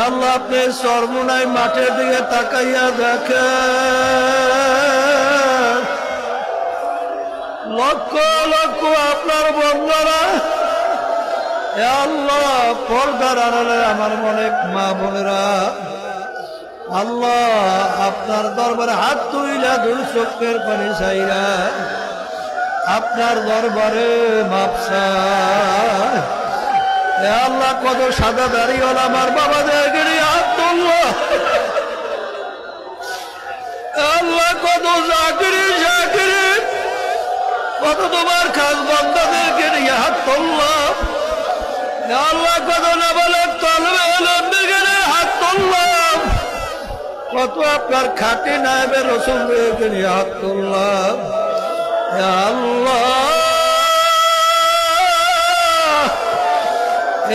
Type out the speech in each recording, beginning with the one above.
আল্লাহ আপনি চরমুনাই মাঠের দিকে তাকাইয়া দেখেন, লক্ষ লক্ষ আপনার বন্ধুরা আল্লাহ পর্দার আড়ালে আমার মনে মা বোনেরা আল্লাহ আপনার দরবারে হাত তুইলা দুই চোখের পানি চাইরা আপনার দরবারে মাপ চায়। আল্লাহ কত সাদা দাড়িওয়ালা আমার বাবাদেরকে হাত তুললো, আল্লাহ কত চাকরি চাকরি কত তোমার খাস বান্দাদেরকে নিয়ে হাত তুললাম, আল্লাহ কত নাবালক তলবে হাত তুললাম, কত আপনার খাঁটি নায়েবে রাসূলদেরকে নিয়ে হাত তুললাম। আল্লাহ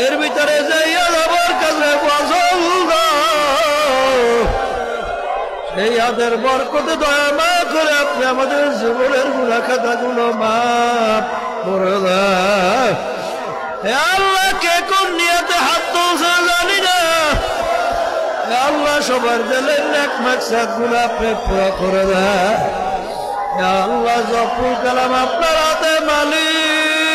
এর ভিতরে যাইয়া আমার কাছে পছন্দ সেই হাতের বরকতে দয়া মায়া করে আপনি আমাদের জীবনের গুনাহ খাতাগুলো মাফ করে দেন। আল্লাহ কে কোন নিয়তে হাত তুলছে জানি না, আল্লাহ সবার দিলের নেক মাকসাদ গুলো আপনি পুরা করে দেন। আল্লাহ জপুল কালাম আপনার হাতে মালিক,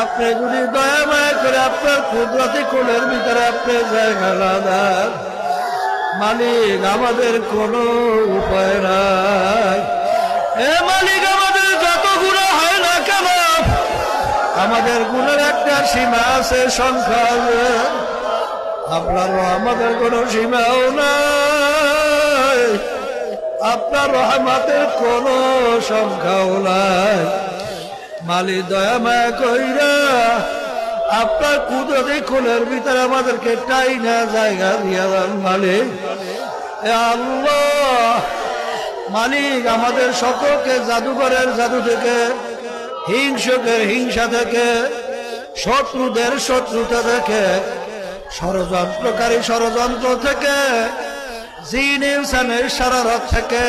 আপনি যদি দয়া মায়া করে আপনার কুদরতি কোলের ভিতরে আপনি জায়গা না দেন মালিক, আমাদের কোনো উপায় নাই। এ মালিক আমাদের যত গুনাহ হয় না কেন আমাদের গুণের একটা সীমা আছে, সংখ্যা আছে, আপনার আমাদের কোনো সীমাও নাই, আপনার রহমতের কোনো সংখ্যাও নাই। মালিক দয়া মায়া কইরা আপনার কুদরতি কোলের ভিতরে আমাদেরকে টাইনা জায়গা দিয়া দেন মালিক। আল্লাহ মালিক আমাদের সকলকে জাদুঘরের জাদু থেকে, হিংসকের হিংসা থেকে, শত্রুদের শত্রুতা থেকে, ষড়যন্ত্রকারী ষড়যন্ত্র থেকে, জিন ইনসানের শারারত থেকে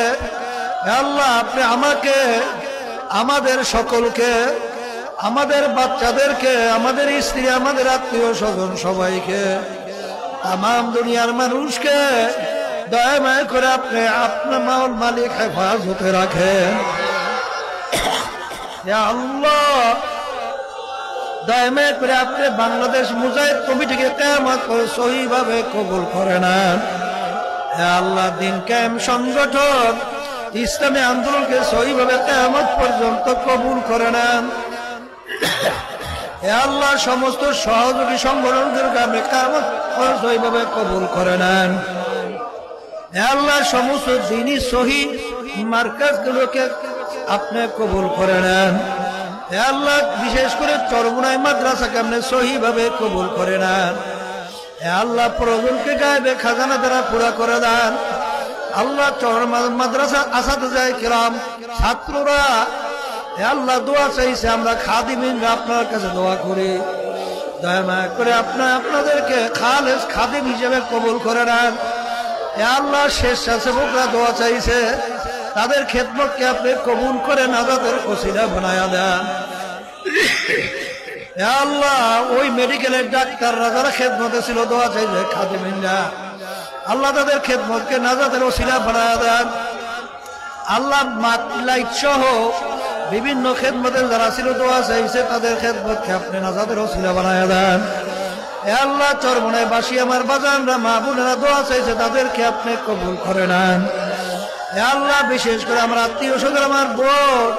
আল্লাহ আপনি আমাকে, আমাদের সকলকে, আমাদের বাচ্চাদেরকে, আমাদের স্ত্রী, আমাদের আত্মীয় স্বজন সবাইকে, তামাম দুনিয়ার মানুষকে দয়া মায়া করে আপনি আপনার মাওল মালিক হেফাজতে রাখেন। আল্লাহ দয়া মায়া করে আপনি বাংলাদেশ মুজাহিদ কমিটিকে কিয়ামত করে সহিভাবে কবুল করে নেন। আল্লাহ দিন কায়েম সংগঠন ইসলামী আন্দোলনকে সহিভাবে কিয়ামত পর্যন্ত কবুল করে নেন। আল্লাহ সমস্ত সহযোগী সংগঠনগুলোকে আপনি কিয়ামত সহিভাবে কবুল করে নেন। আল্লাহ সমস্ত দ্বীনি সহি মার্কাজগুলোকে আপনি কবুল করে নেন। আল্লাহ বিশেষ করে চরমুনাই মাদ্রাসাকে আপনি সহিভাবে কবুল করে নেন। আল্লাহ প্রয়োজনকে গায়েবে খাজানা দ্বারা পুরা করে দেন। আল্লাহ মাদ্রাসা আসাতিজায়ে কিরাম ছাত্ররা আল্লাহ দোয়া চাইছে, আমরা খাদিমিনরা আপনার কাছে দোয়া করি, দয়া মায়া করে আপনাদেরকে খালেস খাদিম হিসেবে কবুল করে নেন। আল্লাহ স্বেচ্ছাসেবকরা দোয়া চাইছে, তাদের খেদমতকে আপনি কবুল করে নাজাতের ওসিলা বানায়া দেন। আল্লাহ ওই মেডিকেলের ডাক্তাররা যারা খেদমতে ছিল দোয়া চাইছে খাদিমিনরা, আল্লাহ তাদের খেদমতকে নাজাতের ওসিলা বানায়া দেন। আল্লাহ লাইট সহ বিভিন্ন খেদমতে যারা ছিল দোয়া চাইছে তাদের খেদমতকে আপনি নাজাতের ওসিলা বানায়া দেন। আল্লাহ চরমনায় বাসী আমার বাজানরা মা বোনেরা দোয়া চাইছে, তাদেরকে আপনি কবুল করে নেন। আল্লাহ বিশেষ করে আমার আত্মীয় স্বজন, আমার বোন,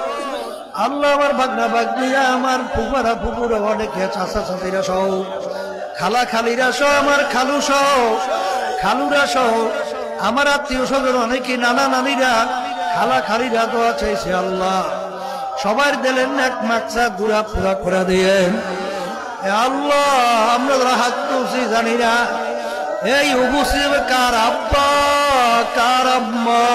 আল্লাহ আমার ভাগনা ভাগ্নিরা, আমার ফুফারা ফুপুরা, অনেকে চাচা চাচিরা সহ, খালা খালিরা সহ, আমার খালু সহ, খালুরা সহ, আমার আত্মীয় স্বজন অনেকে, নানা নানিরা, খালা খালিরা দোয়া চাইছে। আল্লাহ সবার দিলেন এক মাকসাদ গুড়া পুরা করে দিয়েন। আল্লাহ আমরা যারা হাত তুলছি জানি না এই উপস্থিত কার আব্বা, কার আম্মা,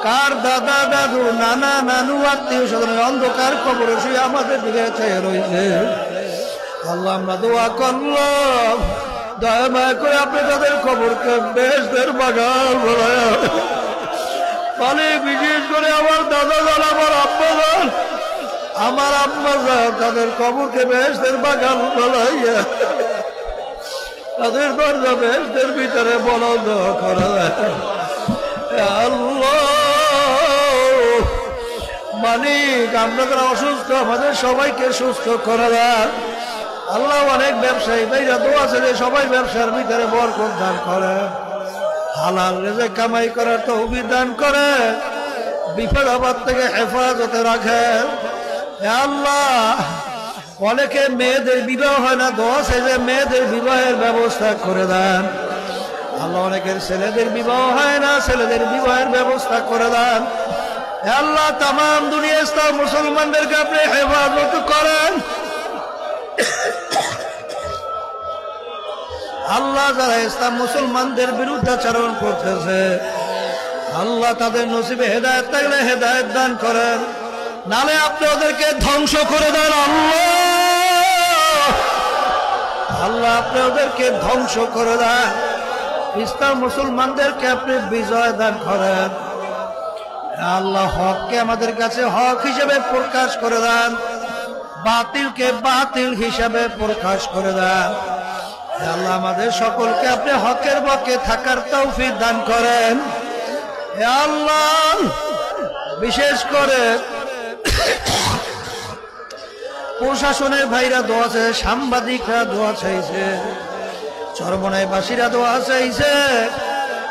কার দাদা দাদু, নানা নানু, আত্মীয় স্বজনের অন্ধকার কবরে শুয়ে আমাদের দিকে চেয়ে রয়েছে। আল্লাহ আমরা দোয়া করলাম, দয়া মায়া করে আপনি তাদের কবরকে বেহেশতের বাগান বানায়া বলে। বিশেষ করে আমার দাদা জান, আমার আব্বা জান, আমার আম্মা জান তাদের কবরকে বেহেশতের বাগান বানাইয়া তাদের দরজা বেহেশতের ভিতরে বলন্দ করা দেন। আল্লাহ মালিক, আমরা যারা অসুস্থ আমাদের সবাইকে সুস্থ করে দেন। আল্লাহ অনেক ব্যবসায়ী ভাইরা দোয়া আছে যে সবাই ব্যবসার ভিতরে বরকত দান করে, হালাল রিজিক কামাই করার তৌফিক দান করে, বিপদ আপদ থেকে হেফাজতে রাখেন। হে আল্লাহ, অনেকে মেয়েদের বিবাহ হয় না, দোয়া আছে যে মেয়েদের বিবাহের ব্যবস্থা করে দেন। আল্লাহ অনেকের ছেলেদের বিবাহ হয় না, ছেলেদের বিবাহের ব্যবস্থা করে দেন। হে আল্লাহ, তাম দুনিয়া ইসলাম মুসলমানদেরকে আপনি হেফাজত করেন। আল্লাহ যারা ইসলাম মুসলমানদের বিরুদ্ধাচরণ করতেছে আল্লাহ তাদের নসিবে হেদায়েত থাকলে হেদায়েত দান করেন, নালে আপনি ওদেরকে ধ্বংস করে দেন। আল্লাহ আপনি ওদেরকে ধ্বংস করে দেন, ইসলাম মুসলমানদেরকে আপনি বিজয় দান করেন। আল্লাহ হককে আমাদের কাছে হক হিসেবে প্রকাশ করে দেন, বাতিলকে বাতিল হিসেবে প্রকাশ করে দেন। আল্লাহ আমাদের সকলকে আপনি হকের পক্ষে থাকার তৌফিক দান করেন। আল্লাহ বিশেষ করে প্রশাসনের ভাইরা দোয়া চাইছে, সাংবাদিকরা দোয়া চাইছে, চরমনাইবাসীরা দোয়া চাইছে,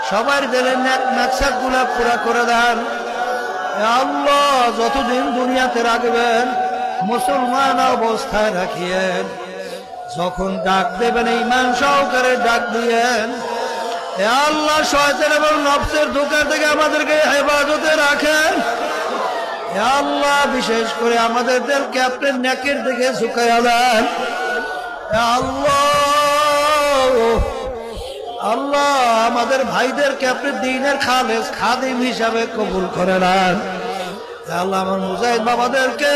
সবার দিলের নাকসাদ গুলা পুরা করে দেন। আল্লাহ যতদিন দুনিয়াতে রাখবেন মুসলমান অবস্থায় রাখিয়েন, যখন ডাক দেবেন ঈমান সহকারে ডাক দিয়েন। আল্লাহ শয়তান এবং নফসের ধোঁকা থেকে আমাদেরকে হেফাজতে রাখেন। আল্লাহ বিশেষ করে আমাদের দিলকে আপনি নেকের দিকে ঝুঁকাইয়া দেন। আল্লাহ আমাদের ভাইদেরকে আপনি দ্বীনের খালেস খাদিম হিসাবে কবুল করে নেন। আল্লাহ আমার মুজাহিদ বাবাদেরকে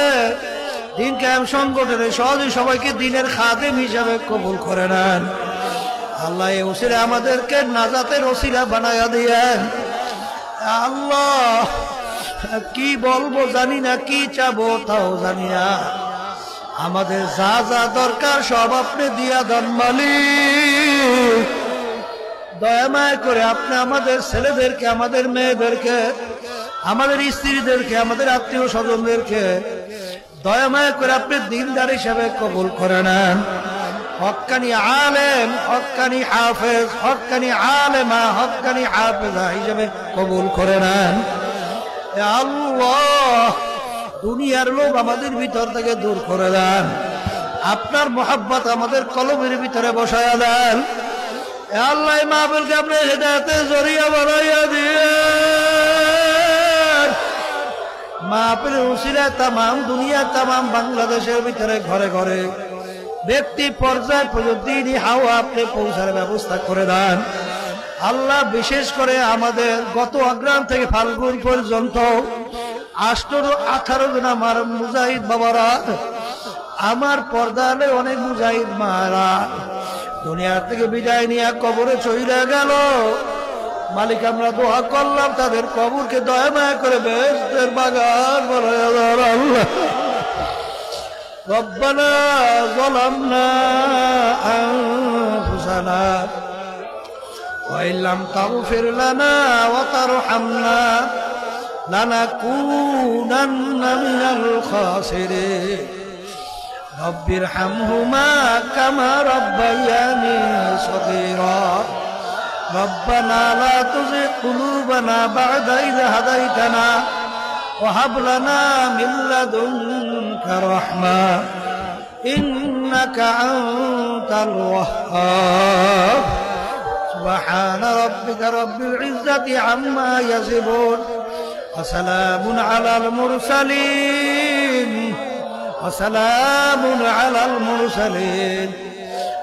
দ্বীন কায়েম সংগঠনের সহজে সবাইকে দ্বীনের খাদিম হিসাবে কবুল করে নেন। আল্লাহ এই ওসিলা আমাদেরকে নাজাতের ওসিলা বানায়া দিয়েন। আল্লাহ কি বলবো জানি না, কি চাবো তাও জানি না, আমাদের যা যা দরকার সব আপনি দিয়া দেন মালিক। দয়া মায়া করে আপনি আমাদের ছেলেদেরকে, আমাদের মেয়েদেরকে, আমাদের স্ত্রীদেরকে, আমাদের আত্মীয় স্বজনদেরকে দয়া মায়া করে আপনি দিনদার হিসাবে কবুল করে নেন। হক্কানি আলেম, হক্কানি হাফেজ, হক্কানি আলেমা, হক্কানি হাফেজা হিসাবে কবুল করে নেন। আল্লাহ দুনিয়ার লোভ আমাদের ভিতর থেকে দূর করে দেন, আপনার মোহাব্বত আমাদের কলবের ভিতরে বসায়া দেন। আল্লাহ মাহফিলকে আপনি হেদায়েতের জরিয়া বানাইয়া দিয়েন। মাহফিলের উসিলায় তামাম দুনিয়া, তামাম বাংলাদেশের ভিতরে ঘরে ঘরে ব্যক্তি পর্যায় পর্যন্ত হাওয়া আপনি পৌঁছার ব্যবস্থা করে দেন। আল্লাহ বিশেষ করে আমাদের গত অগ্রাম থেকে ফাল্গুন পর্যন্ত 18 জন আমার মুজাহিদ বাবারা, আমার পর্দালে অনেক মুজাহিদ মারা দুনিয়ার থেকে বিদায় নিয়ে কবরে চলে গেল। মালিক আমরা দোয়া করলাম তাদের কবরকে দয়া মায়া করে বেহেশতের বাগান বানায়া দাও। আল্লাহ রব্বানা যালামনা আনফুসানা ওয়া ইল্লাম তাগফির লানা ওয়া তারহামনা লানাকুনান্না মিনাল খাসিরিন। রব্বিরহামহুমা কামা রাব্বায়ানি সগীরা। রব্বানা লা তুযিগ কুলুবানা বা'দা ইয হাদাইতানা ওয়া হাব লানা মিন লাদুনকা রাহমা ইন্নাকা আনতাল ওয়াহ্হাব। সুবহানা রাব্বিকা রাব্বিল ইজ্জাতি আম্মা ইয়াসিফুন ওয়া সালামুন আলাল মুরসালিন وسلام على المرسلين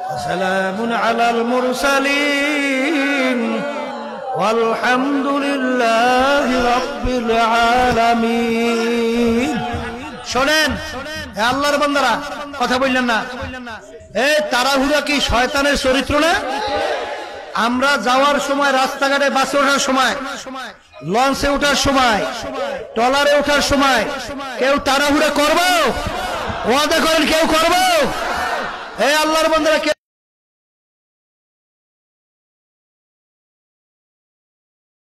وسلام على المرسلين والحمد لله رب العالمين। শোনেন হে আল্লাহর বান্দারা, কথা বললেন না, এই তাড়াহুড়া কি শয়তানের চরিত্র না? আমরা যাওয়ার সময় রাস্তাঘাটে বাসে ওঠার সময় লঞ্চে ওঠার সময়, ট্রলারে ওঠার সময় কেউ তাড়াহুড়া করবো? ওয়াদা করেন কেউ করবো? এই আল্লাহর বান্দারা